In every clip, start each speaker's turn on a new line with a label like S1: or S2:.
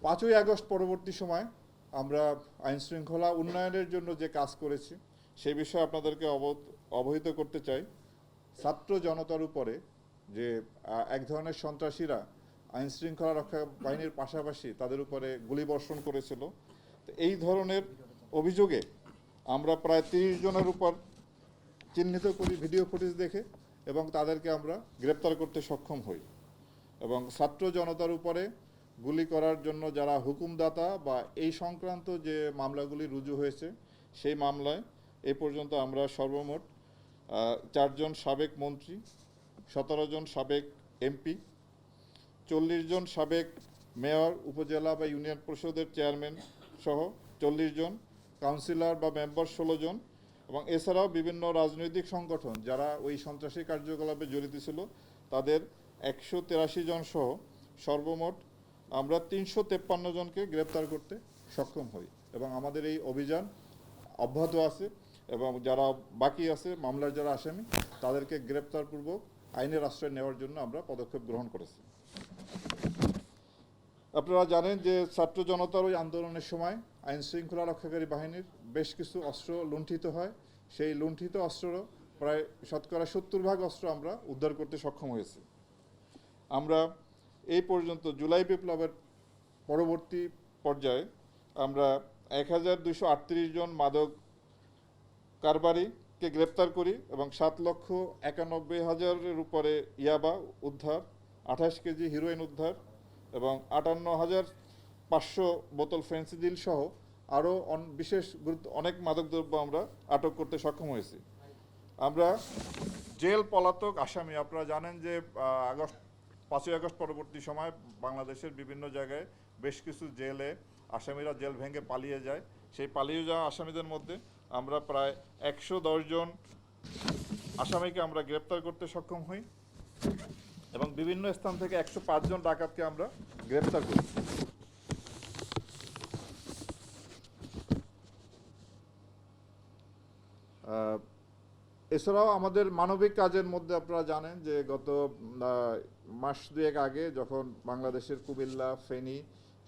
S1: 5ই August পরবর্তী সময় আমরা আইন শৃঙ্খলা উন্নয়নের জন্য যে কাজ করেছি সে বিষয়ে আপনাদেরকে অবহিত করতে চাই। ছাত্র জনতার উপরে যে এক ধরনের সন্ত্রাসীরা আইন শৃঙ্খলা রক্ষা বাহিনীর পাশাপাশি তাদের উপরে গুলিবর্ষণ করেছিল, তো এই ধরনের অভিযোগে আমরা প্রায় 30 জনের উপর চিহ্নিত করি ভিডিও ফুটেজ দেখে, এবং তাদেরকে আমরা গ্রেপ্তার করতে সক্ষম হই। এবং ছাত্র জনতার উপরে গুলি করার জন্য যারা হুকুমদাতা বা এই সংক্রান্ত যে মামলাগুলি রুজু হয়েছে সেই মামলায় এই পর্যন্ত আমরা সর্বমোট 4 জন সাবেক মন্ত্রী, 17 জন সাবেক এমপি, 40 জন সাবেক মেয়র, উপজেলা বা ইউনিয়ন পরিষদের চেয়ারম্যান সহ 40 জন, কাউন্সিলর বা মেম্বার 16 জন, এবং এছাড়াও বিভিন্ন রাজনৈতিক সংগঠন যারা ওই সন্ত্রাসী কার্যকলাপে জড়িত ছিল তাদের 183 জন সহ সর্বমোট আমরা 353 জনকে গ্রেপ্তার করতে সক্ষম হই। এবং আমাদের এই অভিযান অব্যাহত আছে, এবং যারা বাকি আছে মামলার যারা আসামি তাদেরকে গ্রেপ্তারপূর্বক আইনের আশ্রয় নেওয়ার জন্য আমরা পদক্ষেপ গ্রহণ করেছি। আপনারা জানেন যে ছাত্র জনতার ওই আন্দোলনের সময় আইন শৃঙ্খলা রক্ষাকারী বাহিনীর বেশ কিছু অস্ত্র লুণ্ঠিত হয়। সেই লুণ্ঠিত অস্ত্রও প্রায় শতকরা 70% অস্ত্র আমরা উদ্ধার করতে সক্ষম হয়েছি। আমরা এই পর্যন্ত জুলাই বিপ্লবের পরবর্তী পর্যায়ে আমরা 1238 জন মাদক কারবারিকে গ্রেপ্তার করি এবং 7,91,000-এর উপরে ইয়াবা উদ্ধার, 28 কেজি হিরোইন উদ্ধার এবং 58,500 বোতল ফেন্সিডিল সহ আরও বিশেষ অনেক মাদকদ্রব্য আমরা আটক করতে সক্ষম হয়েছি। আমরা জেল পলাতক আসামি, আপনারা জানেন যে 5ই আগস্ট পরবর্তী সময় বাংলাদেশের বিভিন্ন জায়গায় বেশ কিছু জেলে আসামিরা জেল ভেঙে পালিয়ে যায়। সেই পালিয়ে যাওয়া আসামিদের মধ্যে আমরা প্রায় 110 জন আসামিকে আমরা গ্রেপ্তার করতে সক্ষম হই এবং বিভিন্ন স্থান থেকে 105 জন ডাকাতকে আমরা গ্রেপ্তার করি। এছাড়াও আমাদের মানবিক কাজের মধ্যে আপনারা জানেন যে গত মাস দুয়েক আগে যখন বাংলাদেশের কুমিল্লা, ফেনী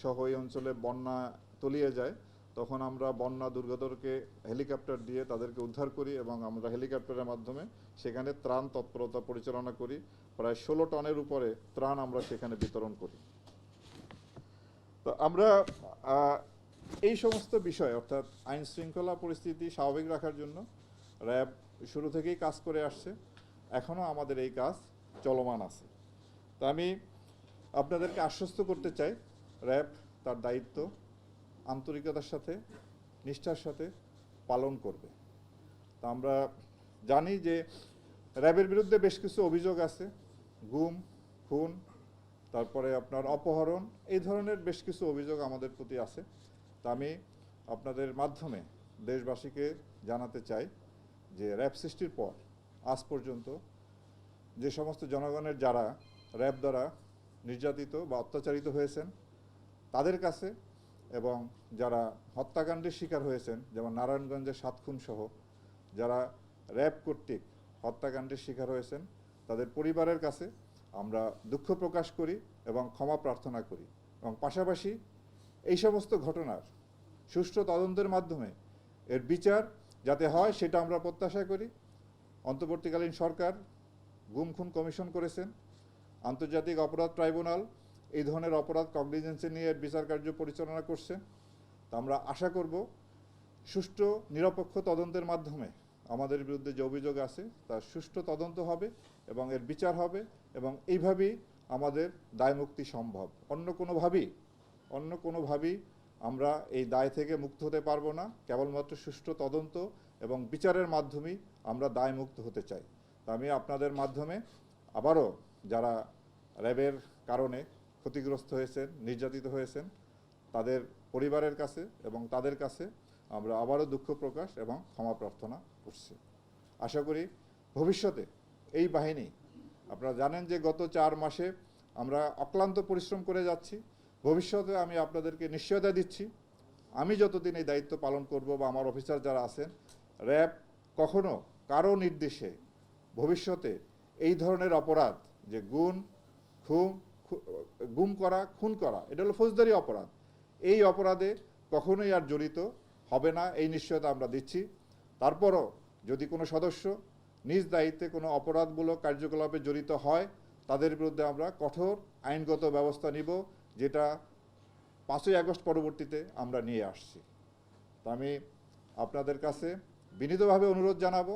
S1: সহ এই অঞ্চলে বন্যা তলিয়ে যায়, তখন আমরা বন্যা দুর্গতকে হেলিকপ্টার দিয়ে তাদেরকে উদ্ধার করি এবং আমরা হেলিকপ্টারের মাধ্যমে সেখানে ত্রাণ তৎপরতা পরিচালনা করি। প্রায় 16 টনের উপরে ত্রাণ আমরা সেখানে বিতরণ করি। তো আমরা এই সমস্ত বিষয় অর্থাৎ আইন শৃঙ্খলা পরিস্থিতি স্বাভাবিক রাখার জন্য র্যাব শুরু থেকেই কাজ করে আসছে, এখনও আমাদের এই কাজ চলমান আছে। তা আমি আপনাদেরকে আশ্বস্ত করতে চাই, র্যাব তার দায়িত্ব আন্তরিকতার সাথে, নিষ্ঠার সাথে পালন করবে। তা আমরা জানি যে র্যাবের বিরুদ্ধে বেশ কিছু অভিযোগ আছে, গুম, খুন, তারপরে আপনার অপহরণ, এই ধরনের বেশ কিছু অভিযোগ আমাদের প্রতি আছে। তা আমি আপনাদের মাধ্যমে দেশবাসীকে জানাতে চাই যে র্যাব সৃষ্টির পর আজ পর্যন্ত যে সমস্ত জনগণের যারা র্যাব দ্বারা নির্যাতিত বা অত্যাচারিত হয়েছেন তাদের কাছে, এবং যারা হত্যাকাণ্ডের শিকার হয়েছেন যেমন নারায়ণগঞ্জের 7 খুন সহ যারা র্যাব কর্তৃক হত্যাকাণ্ডের শিকার হয়েছেন তাদের পরিবারের কাছে আমরা দুঃখ প্রকাশ করি এবং ক্ষমা প্রার্থনা করি, এবং পাশাপাশি এই সমস্ত ঘটনার সুষ্ঠু তদন্তের মাধ্যমে এর বিচার যাতে হয় সেটা আমরা প্রত্যাশা করি। অন্তর্বর্তীকালীন সরকার গুম খুন কমিশন করেছেন, আন্তর্জাতিক অপরাধ ট্রাইব্যুনাল এই ধরনের অপরাধ কগনিজেন্সে নিয়ে এর বিচার কার্য পরিচালনা করছে। তা আমরা আশা করব সুষ্ঠু নিরপেক্ষ তদন্তের মাধ্যমে আমাদের বিরুদ্ধে যে অভিযোগ আছে তার সুষ্ঠু তদন্ত হবে এবং এর বিচার হবে, এবং এইভাবেই আমাদের দায়মুক্তি সম্ভব। অন্য কোনোভাবেই আমরা এই দায় থেকে মুক্ত হতে পারবো না। কেবলমাত্র সুষ্ঠু তদন্ত এবং বিচারের মাধ্যমেই আমরা দায়মুক্ত হতে চাই। তা আমি আপনাদের মাধ্যমে আবারও যারা র্যাবের কারণে ক্ষতিগ্রস্ত হয়েছেন, নির্যাতিত হয়েছেন তাদের পরিবারের কাছে এবং তাদের কাছে আমরা আবারও দুঃখ প্রকাশ এবং ক্ষমা প্রার্থনা করছি। আশা করি ভবিষ্যতে এই বাহিনী, আপনারা জানেন যে গত 4 মাসে আমরা অক্লান্ত পরিশ্রম করে যাচ্ছি, ভবিষ্যতে আমি আপনাদেরকে নিশ্চয়তা দিচ্ছি আমি যতদিন এই দায়িত্ব পালন করব বা আমার অফিসার যারা আছেন, র্যাব কখনো কারো নির্দেশে ভবিষ্যতে এই ধরনের অপরাধ যে গুম করা, খুন করা, এটা হলো ফৌজদারি অপরাধ, এই অপরাধে কখনোই আর জড়িত হবে না, এই নিশ্চয়তা আমরা দিচ্ছি। তারপরও যদি কোনো সদস্য নিজ দায়িত্বে কোনো অপরাধমূলক কার্যকলাপে জড়িত হয়, তাদের বিরুদ্ধে আমরা কঠোর আইনগত ব্যবস্থা নিব, যেটা 5ই আগস্ট পরবর্তীতে আমরা নিয়ে আসছি। তো আমি আপনাদের কাছে বিনীতভাবে অনুরোধ জানাবো,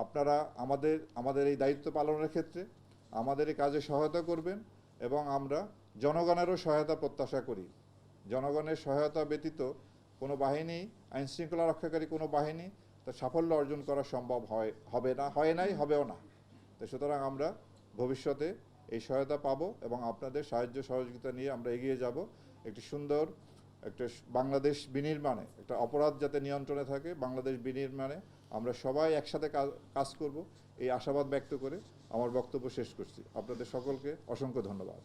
S1: আপনারা আমাদের এই দায়িত্ব পালনের ক্ষেত্রে আমাদের এই কাজে সহায়তা করবেন, এবং আমরা জনগণেরও সহায়তা প্রত্যাশা করি। জনগণের সহায়তা ব্যতীত কোনো বাহিনী, আইনশৃঙ্খলা রক্ষাকারী কোনো বাহিনী তার সাফল্য অর্জন করা সম্ভব হবে না, হয় নাই, হবেও না। তো সুতরাং আমরা ভবিষ্যতে এই সহায়তা পাবো এবং আপনাদের সাহায্য সহযোগিতা নিয়ে আমরা এগিয়ে যাব একটি সুন্দর একটা বাংলাদেশ বিনির্মাণে, একটা অপরাধ যাতে নিয়ন্ত্রণে থাকে, বাংলাদেশ বিনির্মাণে আমরা সবাই একসাথে কাজ করব, এই আশাবাদ ব্যক্ত করে আমার বক্তব্য শেষ করছি। আপনাদের সকলকে অসংখ্য ধন্যবাদ।